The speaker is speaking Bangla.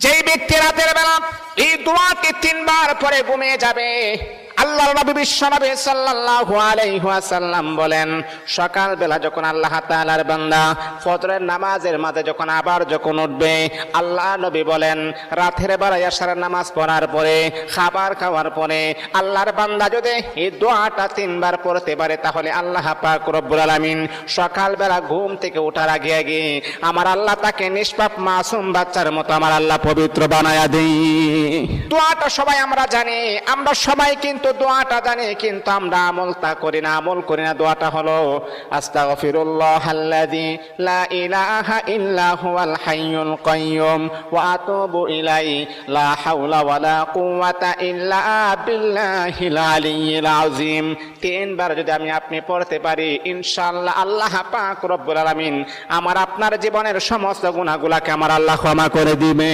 যেই ব্যক্তি রাতের বেলা এই দোয়াটি 3 বার পরে ঘুমিয়ে যাবে, আল্লাহর নবী বিশ্বনবী সাল্লাল্লাহু আলাইহি ওয়াসাল্লাম বলেন, সকাল বেলা যখন আল্লাহ তাআলার বান্দা ফজরের নামাজের মাঝে যখন উঠবে, আল্লাহ নবী বলেন রাতের বেলা এশারের নামাজ পড়ার পরে, খাবার খাওয়ার পরে আল্লাহর বান্দা যদি এই দোয়াটা 3 বার পড়তে পারে, তাহলে আল্লাহ পাক রব্বুল আলামিন সকাল বেলা ঘুম থেকে ওঠার আগে আগে আমার আল্লাহ তাকে নিষ্পাপ মাসুম বাচ্চার মতো আমার আল্লাহ পবিত্র বানায়া দেই। দোয়াটা সবাই আমরা জানি, আমরা সবাই কিন্তু দোয়াটা জানি, কিন্তু আমরা আমল করি না। দোয়াটা হলো আস্তাগফিরুল্লাহাল্লাযী লা ইলাহা ইল্লা হুয়াল হাইয়ুল কাইয়্যুম ওয়া আতুবু ইলাইহি লা হাওলা ওয়ালা কুওয়াতা ইল্লা বিল্লাহিল আলিয়্যিল আযীম। 3 বার যদি আপনি পড়তে পারি, ইনশাআল্লাহ আল্লাহ পাক রব্বুল আলামিন আমার আপনার জীবনের সমস্ত গুনাহগুলোকে আমার আল্লাহ ক্ষমা করে দিবেন।